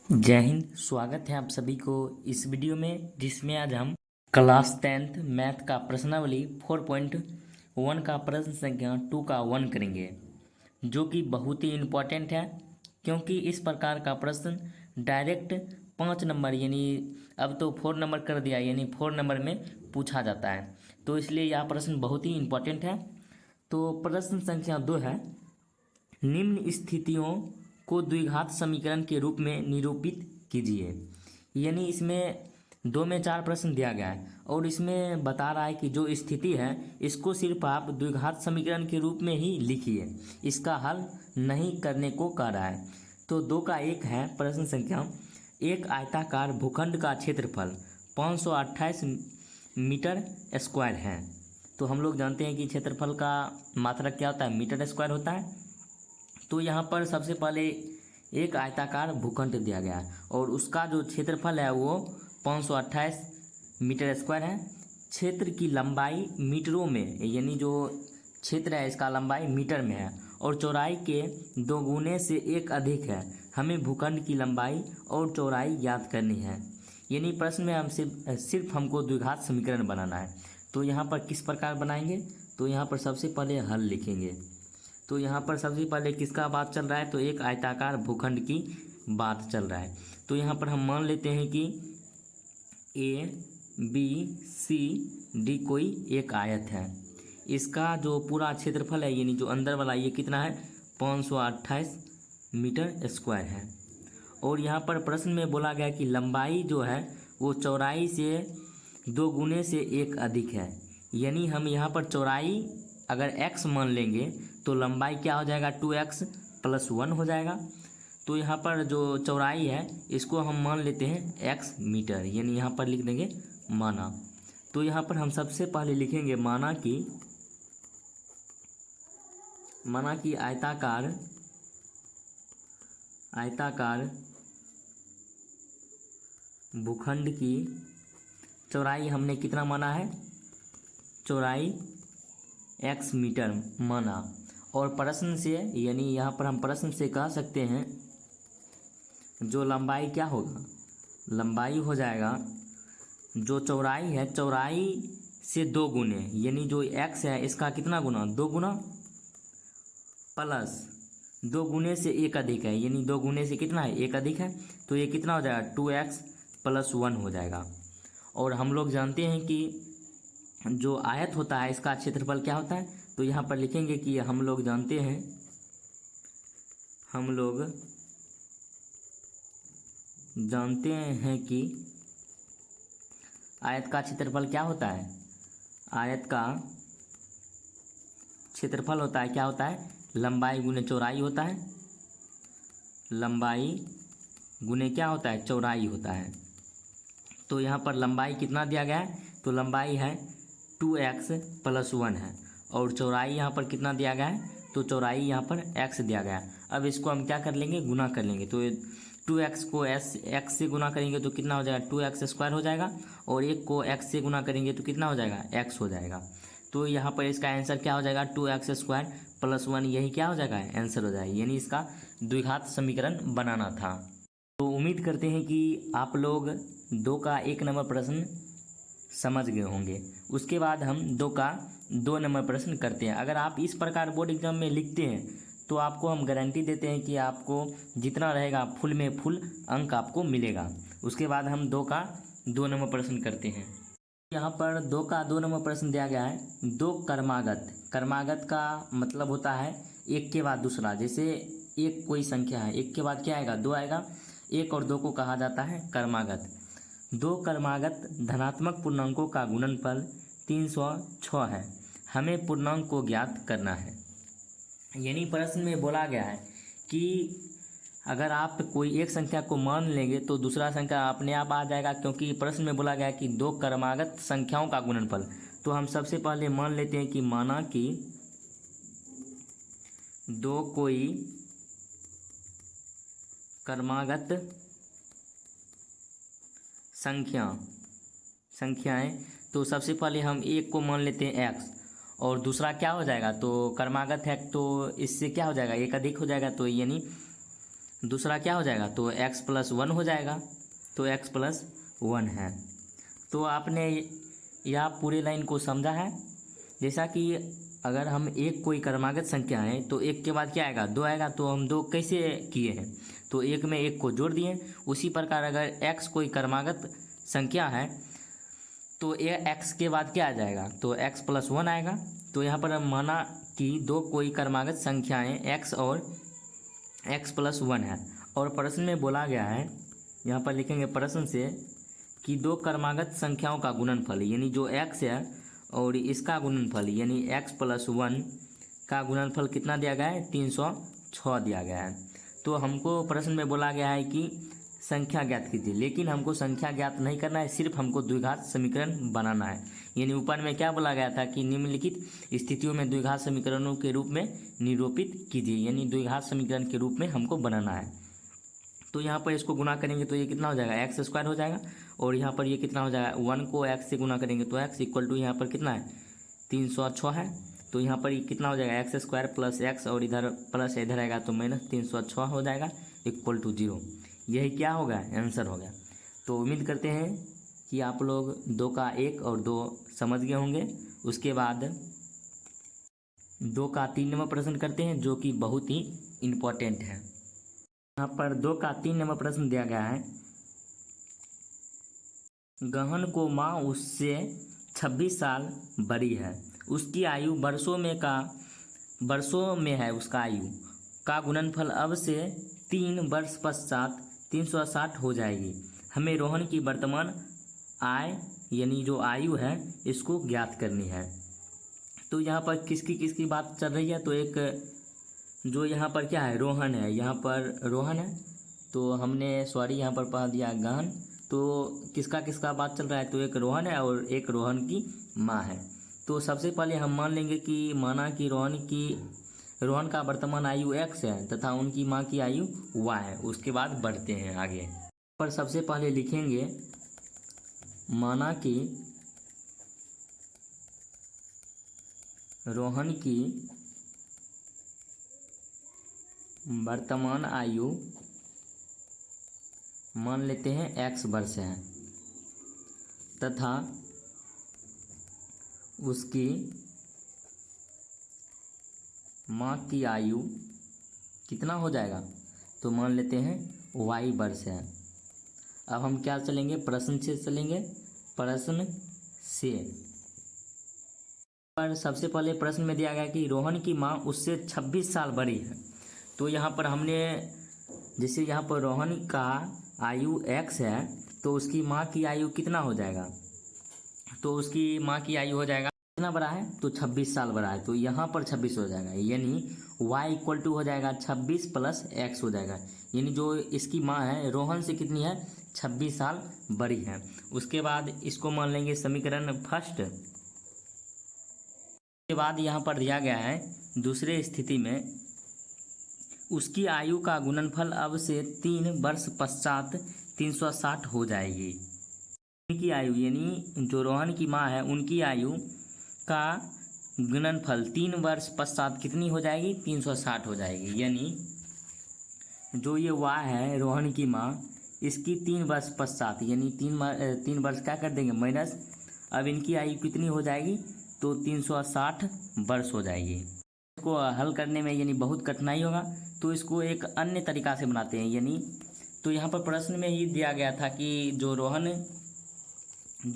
जय हिंद। स्वागत है आप सभी को इस वीडियो में, जिसमें आज हम क्लास 10th मैथ का प्रश्नावली 4.1 का प्रश्न संख्या 2 का 1 करेंगे, जो कि बहुत ही इम्पोर्टेंट है, क्योंकि इस प्रकार का प्रश्न डायरेक्ट 5 नंबर यानी अब तो 4 नंबर कर दिया, यानी 4 नंबर में पूछा जाता है। तो इसलिए यह प्रश्न बहुत ही इम्पोर्टेंट है। तो प्रश्न संख्या 2 है, निम्न स्थितियों को द्विघात समीकरण के रूप में निरूपित कीजिए। यानी इसमें 2 में 4 प्रश्न दिया गया है और इसमें बता रहा है कि जो स्थिति है इसको सिर्फ आप द्विघात समीकरण के रूप में ही लिखिए, इसका हल नहीं करने को कह रहा है। तो 2 का 1 है प्रश्न संख्या, एक आयताकार भूखंड का क्षेत्रफल 528 मीटर स्क्वायर है। तो हम लोग जानते हैं कि क्षेत्रफल का मात्रक क्या होता है, मीटर स्क्वायर होता है। तो यहाँ पर सबसे पहले एक आयताकार भूखंड दिया गया है और उसका जो क्षेत्रफल है वो 528 मीटर स्क्वायर है। क्षेत्र की लंबाई मीटरों में, यानी जो क्षेत्र है इसका लंबाई मीटर में है और चौड़ाई के 2 गुने से 1 अधिक है। हमें भूखंड की लंबाई और चौड़ाई ज्ञात करनी है। यानी प्रश्न में हम सिर्फ हमको द्विघात समीकरण बनाना है। तो यहाँ पर किस प्रकार बनाएंगे, तो यहाँ पर सबसे पहले हल लिखेंगे। तो यहाँ पर सबसे पहले किसका बात चल रहा है, तो एक आयताकार भूखंड की बात चल रहा है। तो यहाँ पर हम मान लेते हैं कि ए बी सी डी कोई एक आयत है। इसका जो पूरा क्षेत्रफल है यानी जो अंदर वाला ये कितना है, 528 मीटर स्क्वायर है। और यहाँ पर प्रश्न में बोला गया कि लंबाई जो है वो चौड़ाई से 2 गुने से 1 अधिक है। यानी हम यहाँ पर चौड़ाई अगर x मान लेंगे तो लंबाई क्या हो जाएगा, 2x + 1 हो जाएगा। तो यहाँ पर जो चौड़ाई है इसको हम मान लेते हैं x मीटर, यानी यहाँ पर लिख देंगे माना। तो यहाँ पर हम सबसे पहले लिखेंगे माना कि आयताकार भूखंड की चौड़ाई हमने कितना माना है, चौड़ाई x मीटर माना। और प्रश्न से, यानी यहाँ पर हम प्रश्न से कह सकते हैं जो लंबाई क्या होगा, लंबाई हो जाएगा जो चौड़ाई है, चौड़ाई से 2 गुने, यानी जो x है इसका कितना गुना, 2 गुना प्लस 2 गुने से 1 अधिक है, यानी 2 गुने से कितना है, 1 अधिक है। तो ये कितना हो जाएगा, 2x + 1 हो जाएगा। और हम लोग जानते हैं कि जो आयत होता है इसका क्षेत्रफल क्या होता है। तो यहाँ पर लिखेंगे कि हम लोग जानते हैं कि आयत का क्षेत्रफल क्या होता है, आयत का क्षेत्रफल होता है क्या होता है, लंबाई गुने चौड़ाई होता है, लंबाई गुने क्या होता है, चौड़ाई होता है। तो यहाँ पर लंबाई कितना दिया गया है, तो लंबाई है 2x + 1 है और चौड़ाई यहाँ पर कितना दिया गया है, तो चौड़ाई यहाँ पर x दिया गया है। अब इसको हम क्या कर लेंगे, गुना कर लेंगे। तो 2x को x से गुना करेंगे तो कितना हो जाएगा, 2x² हो जाएगा और 1 को x से गुना करेंगे तो कितना हो जाएगा, x हो जाएगा। तो यहाँ पर इसका आंसर क्या हो जाएगा, 2x² + 1, यही क्या हो जाएगा, आंसर हो जाएगा। यानी इसका द्विघात समीकरण बनाना था। तो उम्मीद करते हैं कि आप लोग 2 का 1 नंबर प्रश्न समझ गए होंगे। उसके बाद हम 2 का 2 नंबर प्रश्न करते हैं। अगर आप इस प्रकार बोर्ड एग्जाम में लिखते हैं तो आपको हम गारंटी देते हैं कि आपको जितना रहेगा फुल में फुल अंक आपको मिलेगा। उसके बाद हम 2 का 2 नंबर प्रश्न करते हैं। यहाँ पर 2 का 2 नंबर प्रश्न दिया गया है, 2 क्रमागत का मतलब होता है एक के बाद दूसरा। जैसे एक कोई संख्या है, एक के बाद क्या आएगा, 2 आएगा। 1 और 2 को कहा जाता है क्रमागत। 2 क्रमागत धनात्मक पूर्णांकों का गुणनफल 306 है। हमें पूर्णांक को ज्ञात करना है। यानी प्रश्न में बोला गया है कि अगर आप कोई एक संख्या को मान लेंगे तो दूसरा संख्या अपने आप आ जाएगा, क्योंकि प्रश्न में बोला गया है कि 2 क्रमागत संख्याओं का गुणनफल। तो हम सबसे पहले मान लेते हैं कि माना कि 2 कोई क्रमागत संख्याएं। तो सबसे पहले हम एक को मान लेते हैं x और दूसरा क्या हो जाएगा, तो क्रमागत है तो इससे क्या हो जाएगा, एक अधिक हो जाएगा। तो यानी दूसरा क्या हो जाएगा, तो x प्लस 1 हो जाएगा, तो x प्लस 1 है। तो आपने यह पूरे लाइन को समझा है। जैसा कि अगर हम एक कोई क्रमागत संख्या है तो एक के बाद क्या आएगा, 2 आएगा, तो हम 2 कैसे किए हैं, तो एक में एक को जोड़ दिए। उसी प्रकार अगर x कोई क्रमागत संख्या है तो ये x के बाद क्या आ जाएगा, तो x प्लस 1 आएगा। तो यहाँ पर हम माना कि 2 कोई क्रमागत संख्याएं x और x प्लस 1 है, और प्रश्न में बोला गया है, यहाँ पर लिखेंगे प्रश्न से कि 2 क्रमागत संख्याओं का गुणनफल, यानी जो x है और इसका गुणनफल यानी x प्लस 1 का गुणनफल कितना दिया गया है, 306 दिया गया है। तो हमको प्रश्न में बोला गया है कि संख्या ज्ञात कीजिए, लेकिन हमको संख्या ज्ञात नहीं करना है, सिर्फ हमको द्विघात समीकरण बनाना है। यानी ऊपर में क्या बोला गया था कि निम्नलिखित स्थितियों में द्विघात समीकरणों के रूप में निरूपित कीजिए, यानी द्विघात समीकरण के रूप में हमको बनाना है। तो यहाँ पर इसको गुना करेंगे तो ये कितना हो जाएगा, एक्स स्क्वायर हो जाएगा, और यहाँ पर ये कितना हो जाएगा, 1 को x से गुना करेंगे तो x इक्वल टू यहाँ पर कितना है, 306 है। तो यहाँ पर ये कितना हो जाएगा, एक्स स्क्वायर प्लस x, और इधर प्लस इधर आएगा तो माइनस 306 हो जाएगा इक्वल टू 0। यही क्या होगा, आंसर हो गया। तो उम्मीद करते हैं कि आप लोग 2 का 1 और 2 समझ गए होंगे। उसके बाद 2 का 3 नंबर प्रश्न करते हैं, जो कि बहुत ही इम्पोर्टेंट है। यहाँ पर 2 का 3 नंबर प्रश्न दिया गया है, गहन को माँ उससे 26 साल बड़ी है, उसकी आयु वर्षों में है, उसका आयु का गुणनफल अब से 3 वर्ष पश्चात 360 हो जाएगी। हमें रोहन की वर्तमान आय यानी जो आयु है इसको ज्ञात करनी है। तो यहाँ पर किसकी बात चल रही है, तो एक जो यहाँ पर क्या है, रोहन है, यहाँ पर रोहन है, तो हमने यहाँ पर पढ़ा दिया गहन। तो किसका बात चल रहा है, तो एक रोहन है और एक रोहन की माँ है। तो सबसे पहले हम मान लेंगे कि माना कि रोहन का वर्तमान आयु x है तथा उनकी माँ की आयु y है। उसके बाद बढ़ते हैं आगे। पर सबसे पहले लिखेंगे माना कि रोहन की वर्तमान आयु मान लेते हैं x वर्ष है तथा उसकी माँ की आयु कितना हो जाएगा, तो मान लेते हैं y वर्ष है। अब हम क्या चलेंगे, प्रश्न से चलेंगे, प्रश्न से। पर सबसे पहले प्रश्न में दिया गया कि रोहन की माँ उससे 26 साल बड़ी है। तो यहाँ पर हमने जैसे यहाँ पर रोहन का आयु x है तो उसकी माँ की आयु कितना हो जाएगा, तो उसकी माँ की आयु हो जाएगा कितना बड़ा है, तो 26 साल बड़ा है। तो यहाँ पर 26 हो जाएगा, यानी y इक्वल टू हो जाएगा 26 प्लस x हो जाएगा। यानी जो इसकी माँ है रोहन से कितनी है, 26 साल बड़ी है। उसके बाद इसको मान लेंगे समीकरण फर्स्ट। उसके बाद यहाँ पर दिया गया है दूसरे स्थिति में उसकी आयु का गुणनफल अब से 3 वर्ष पश्चात 360 हो जाएगी। उनकी आयु यानी जो रोहन की माँ है उनकी आयु का गुणनफल 3 वर्ष पश्चात कितनी हो जाएगी, 360 हो जाएगी। यानी जो ये y है रोहन की माँ, इसकी 3 वर्ष पश्चात यानी 3 वर्ष क्या कर देंगे माइनस, अब इनकी आयु कितनी हो जाएगी, तो 360 वर्ष हो जाएगी। इसको हल करने में यानी बहुत कठिनाई होगा, तो इसको एक अन्य तरीका से बनाते हैं। यानी तो यहाँ पर प्रश्न में ही दिया गया था कि जो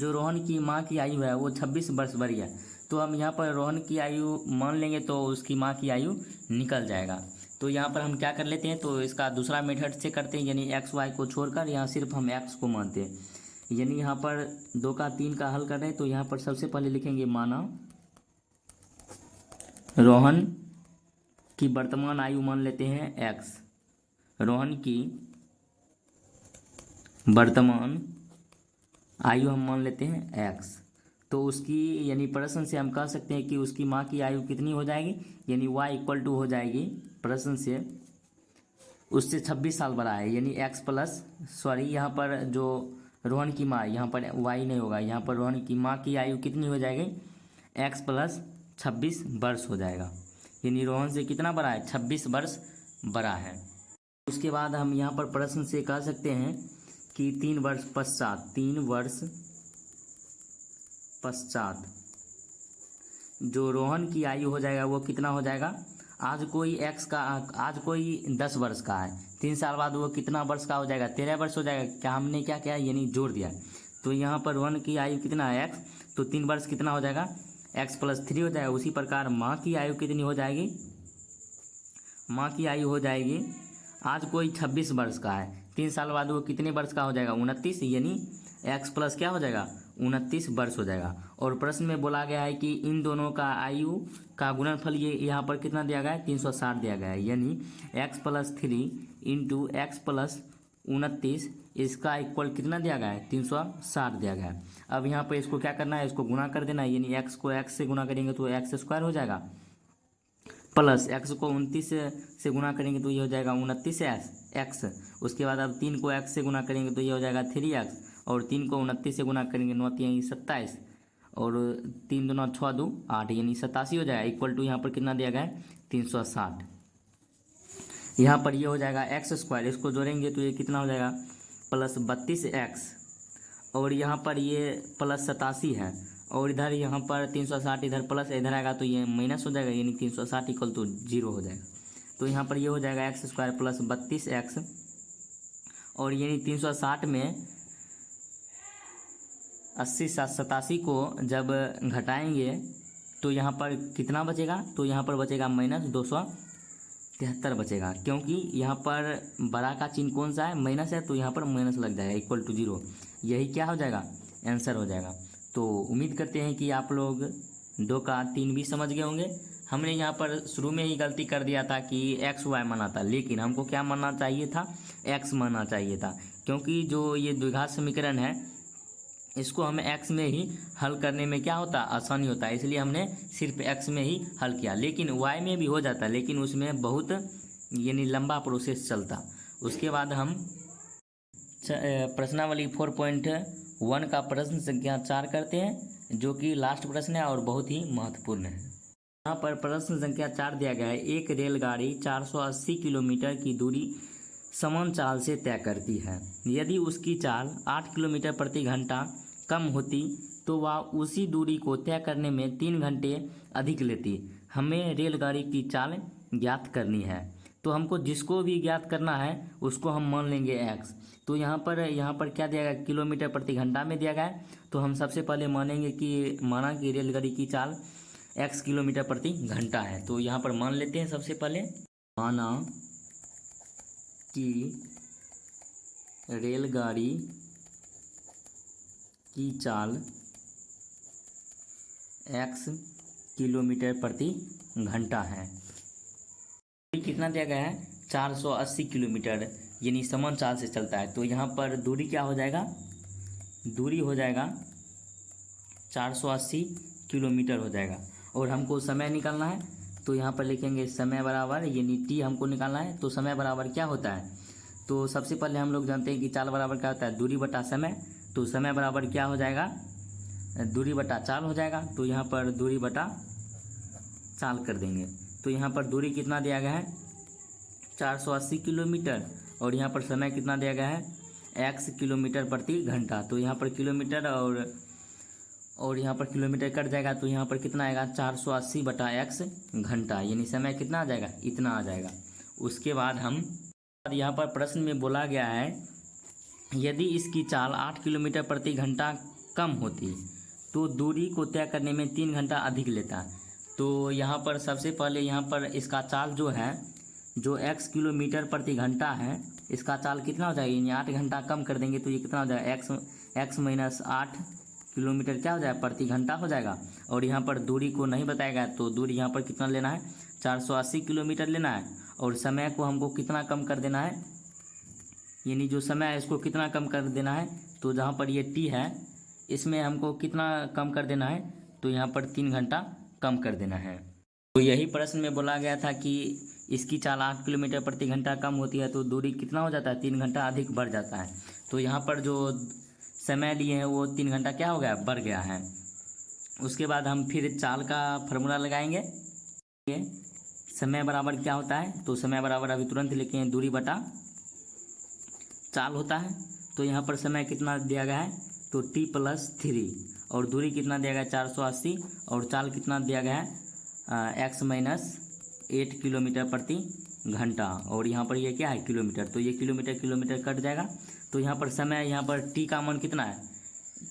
रोहन की माँ की आयु है वो 26 वर्ष बड़ी है। तो हम यहाँ पर रोहन की आयु मान लेंगे तो उसकी माँ की आयु निकल जाएगा। तो यहाँ पर हम क्या कर लेते हैं, तो इसका दूसरा मेथड से करते हैं, यानी एक्स वाई को छोड़कर यहाँ सिर्फ हम एक्स को मानते हैं। यानी यहाँ पर 2 का 3 का हल कर रहे हैं, तो यहाँ पर सबसे पहले लिखेंगे माना रोहन की वर्तमान आयु मान लेते हैं एक्स, रोहन की वर्तमान आयु हम मान लेते हैं एक्स। तो उसकी यानी प्रश्न से हम कह सकते हैं कि उसकी माँ की आयु कितनी हो जाएगी, यानी y इक्वल टू हो जाएगी प्रश्न से उससे 26 साल बड़ा है, यानी x प्लस यहाँ पर जो रोहन की माँ, यहाँ पर y नहीं होगा, यहाँ पर रोहन की माँ की आयु कितनी हो जाएगी, x प्लस 26 वर्ष हो जाएगा। यानी रोहन से कितना बड़ा है, 26 वर्ष बड़ा है। उसके बाद हम यहाँ पर प्रश्न से कह सकते हैं कि 3 वर्ष पश्चात जो रोहन की आयु हो जाएगा वो कितना हो जाएगा। आज कोई 10 वर्ष का है, 3 साल बाद वो कितना वर्ष का हो जाएगा, 13 वर्ष हो जाएगा। क्या हमने क्या किया, यानी जोड़ दिया। तो यहाँ पर रोहन की आयु कितना है, x, तो 3 वर्ष कितना हो जाएगा, x+3 हो जाएगा। उसी प्रकार माँ की आयु कितनी हो जाएगी, माँ की आयु हो जाएगी, आज कोई 26 वर्ष का है, 3 साल बाद वो कितने वर्ष का हो जाएगा, 29, यानी x+ क्या हो जाएगा, 29 वर्ष हो जाएगा। और प्रश्न में बोला गया है कि इन दोनों का आयु का गुणनफल ये यहाँ पर कितना दिया गया है, 360 दिया गया है, यानी x+3 इंटू x+29 इसका इक्वल कितना दिया गया है, 360 दिया गया है। अब यहाँ पर इसको क्या करना है, इसको गुणा कर देना है, यानी x को x से गुणा करेंगे तो x² हो जाएगा, प्लस x को 29 से गुणा करेंगे तो ये हो जाएगा 29x। उसके बाद अब 3 को x से गुणा करेंगे तो ये हो जाएगा 3x, और 3 को 29 से गुणा करेंगे 9 यानी 27, और 3 दूना 6 2 8 यानी 87 हो जाएगा, इक्वल टू यहाँ पर कितना दिया गया है, 360। यहाँ पर ये हो जाएगा x², इसको जोड़ेंगे तो ये कितना हो जाएगा, प्लस 32x, और यहाँ पर ये प्लस 87 है, और इधर यहाँ पर 360, इधर प्लस, इधर आएगा तो ये माइनस हो जाएगा, यानी 360 इक्वल टू 0 हो जाएगा। तो यहाँ पर ये हो जाएगा x² प्लस 32x, और यानी 360 में 80 87 को जब घटाएंगे तो यहाँ पर कितना बचेगा, तो यहाँ पर बचेगा -273 बचेगा, क्योंकि यहाँ पर बड़ा का चिन्ह कौन सा है, माइनस है, तो यहाँ पर माइनस लग जाएगा, इक्वल टू 0। यही क्या हो जाएगा, आंसर हो जाएगा। तो उम्मीद करते हैं कि आप लोग 2 का 3 भी समझ गए होंगे। हमने यहाँ पर शुरू में ही गलती कर दिया था कि XY माना था, लेकिन हमको क्या मानना चाहिए था, x मानना चाहिए था, क्योंकि जो ये द्विघात समीकरण है इसको हमें x में ही हल करने में क्या होता, आसानी होता है, इसलिए हमने सिर्फ x में ही हल किया। लेकिन y में भी हो जाता, लेकिन उसमें बहुत यानी लंबा प्रोसेस चलता। उसके बाद हम प्रश्नावली 4.1 का प्रश्न संख्या 4 करते हैं, जो कि लास्ट प्रश्न है और बहुत ही महत्वपूर्ण है। यहाँ पर प्रश्न संख्या 4 दिया गया है, एक रेलगाड़ी 480 किलोमीटर की दूरी समान चाल से तय करती है। यदि उसकी चाल 8 किलोमीटर प्रति घंटा कम होती तो वह उसी दूरी को तय करने में 3 घंटे अधिक लेती। हमें रेलगाड़ी की चाल ज्ञात करनी है। तो हमको जिसको भी ज्ञात करना है उसको हम मान लेंगे x। तो यहाँ पर क्या दिया गया, किलोमीटर प्रति घंटा में दिया गया है। तो हम सबसे पहले माना कि रेलगाड़ी की चाल x किलोमीटर प्रति घंटा है। तो यहाँ पर मान लेते हैं, सबसे पहले माना कि रेलगाड़ी की चाल x किलोमीटर प्रति घंटा है। कितना दिया गया है, 480 किलोमीटर, यानी समान चाल से चलता है। तो यहाँ पर दूरी क्या हो जाएगा, दूरी हो जाएगा 480 किलोमीटर हो जाएगा। और हमको समय निकालना है, तो यहाँ पर लिखेंगे समय बराबर, यानी t हमको निकालना है। तो समय बराबर क्या होता है, तो सबसे पहले हम लोग जानते हैं कि चाल बराबर क्या होता है, दूरी बटा समय। तो समय बराबर क्या हो जाएगा, दूरी बटा चाल हो जाएगा। तो यहाँ पर दूरी बटा चाल कर देंगे। तो यहाँ पर दूरी कितना दिया गया है, 480 किलोमीटर, और यहाँ पर समय कितना दिया गया है, x किलोमीटर प्रति घंटा। तो यहाँ पर किलोमीटर और यहाँ पर किलोमीटर कट जाएगा, तो यहाँ पर कितना आएगा, 480 बटा x घंटा, यानी समय कितना आ जाएगा, इतना आ जाएगा। उसके बाद हम यहाँ पर प्रश्न में बोला गया है, यदि इसकी चाल 8 किलोमीटर प्रति घंटा कम होती तो दूरी को तय करने में 3 घंटा अधिक लेता। तो यहाँ पर सबसे पहले यहाँ पर इसका चाल जो है, जो x किलोमीटर प्रति घंटा है, इसका चाल कितना हो जाएगा, यानी 8 घंटा कम कर देंगे तो ये कितना हो जाएगा, x - 8 किलोमीटर क्या हो जाएगा, प्रति घंटा हो जाएगा। और यहाँ पर दूरी को नहीं बताएगा, तो दूरी यहाँ पर कितना लेना है, 480 किलोमीटर लेना है। और समय को हमको कितना कम कर देना है, यानी जो समय है इसको कितना कम कर देना है। तो जहाँ पर ये t है इसमें हमको कितना कम कर देना है, तो यहाँ पर 3 घंटा कम कर देना है। तो यही प्रश्न में बोला गया था कि इसकी चाल 8 किलोमीटर प्रति घंटा कम होती है तो दूरी कितना हो जाता है, 3 घंटा अधिक बढ़ जाता है। तो यहाँ पर जो समय लिए हैं वो 3 घंटा क्या हो गया, बढ़ गया है। उसके बाद हम फिर चाल का फार्मूला लगाएंगे। समय बराबर क्या होता है, तो समय बराबर अभी तुरंत लिखें दूरी बटा चाल होता है। तो यहाँ पर समय कितना दिया गया है, तो t+3 और दूरी कितना दिया गया है 480 और चाल कितना दिया गया है x-8 किलोमीटर प्रति घंटा। और यहाँ पर ये क्या है किलोमीटर, तो ये किलोमीटर किलोमीटर कट जाएगा। तो यहाँ पर समय, यहाँ पर t का मान कितना है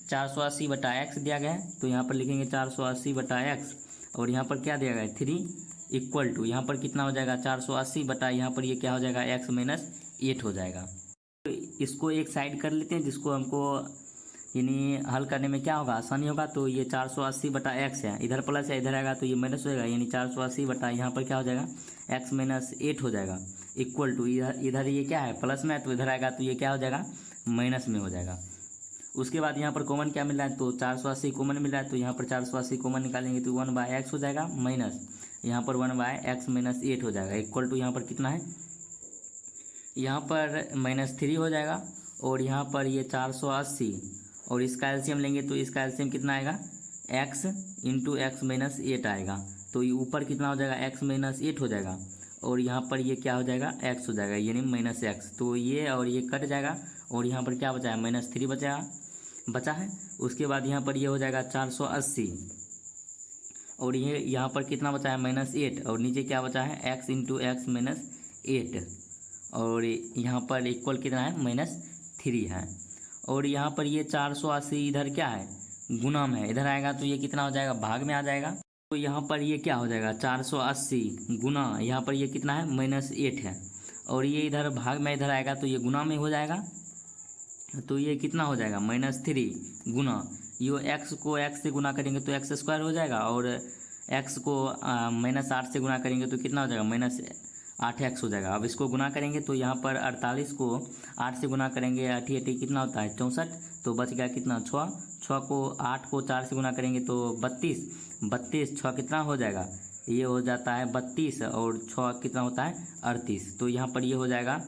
480 बटा x दिया गया है। तो यहाँ पर लिखेंगे 480 बटा x और यहाँ पर क्या दिया गया है 3 इक्वल टू, यहाँ पर कितना हो जाएगा 480 बटा, यहाँ पर ये क्या हो जाएगा x-8 हो जाएगा। तो इसको एक साइड कर लेते हैं, जिसको हमको यानी हल करने में क्या होगा आसानी होगा। तो ये 480 बटा x है, इधर प्लस है इधर आएगा तो ये माइनस हो जाएगा, यानी 480 बटा यहाँ पर क्या हो जाएगा x-8 हो जाएगा इक्वल टू, इधर ये क्या है प्लस में है तो इधर आएगा तो ये क्या हो जाएगा माइनस में हो जाएगा। उसके बाद यहाँ पर कॉमन क्या मिल रहा है, तो 480 कॉमन मिल रहा है, तो यहाँ पर 480 कॉमन निकालेंगे तो 1/x हो जाएगा माइनस, यहाँ पर 1/x-8 हो जाएगा इक्वल टू, यहाँ पर कितना है, यहाँ पर -3 हो जाएगा और यहाँ पर ये 480 और इसका एलसीएम लेंगे तो इसका एलसीएम कितना आएगा x × x-8 आएगा। तो ये ऊपर कितना हो जाएगा x-8 हो जाएगा और यहाँ पर ये क्या हो जाएगा x हो जाएगा यानी -x। तो ये और ये कट जाएगा और यहाँ पर क्या बचा है -3 बचा है। उसके बाद यहाँ पर ये हो जाएगा 480 और ये यहाँ पर कितना बचा है -8 और नीचे क्या बचा है x × x-8 और यहाँ पर इक्वल कितना है -3 है। और यहाँ पर ये 480 इधर क्या है गुना में है, इधर आएगा तो ये कितना हो जाएगा भाग में आ जाएगा। तो यहाँ पर ये क्या हो जाएगा 480 गुना, यहाँ पर ये कितना है -8 है और ये इधर भाग में इधर आएगा तो ये गुना में हो जाएगा। तो ये कितना हो जाएगा -3 गुना, ये x को x से गुना करेंगे तो x² हो जाएगा और x को -8 से गुना करेंगे तो कितना हो जाएगा -8x हो जाएगा। अब इसको गुना करेंगे तो यहाँ पर 48 को 8 से गुना करेंगे, 8 कितना होता है 64, तो बच गया कितना 6 को 8 को 4 से गुना करेंगे तो 32 6 कितना हो जाएगा, ये हो जाता है 32 और 6 कितना होता है 38। तो यहाँ पर ये हो जाएगा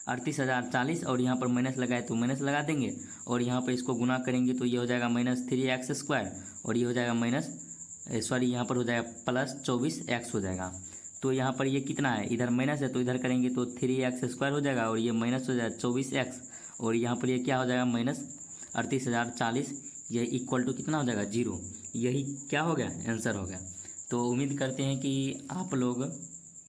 38,040 और यहाँ पर माइनस लगाए तो माइनस लगा देंगे और यहाँ पर इसको गुना करेंगे तो ये हो जाएगा -3x² और ये हो जाएगा यहाँ पर हो जाएगा +24x हो जाएगा। तो यहाँ पर ये कितना है इधर माइनस है तो इधर करेंगे तो 3x² हो जाएगा और ये माइनस हो जाएगा 24x और यहाँ पर ये क्या हो जाएगा -38,040, ये इक्वल टू कितना हो जाएगा 0। यही क्या हो गया आंसर हो गया। तो उम्मीद करते हैं कि आप लोग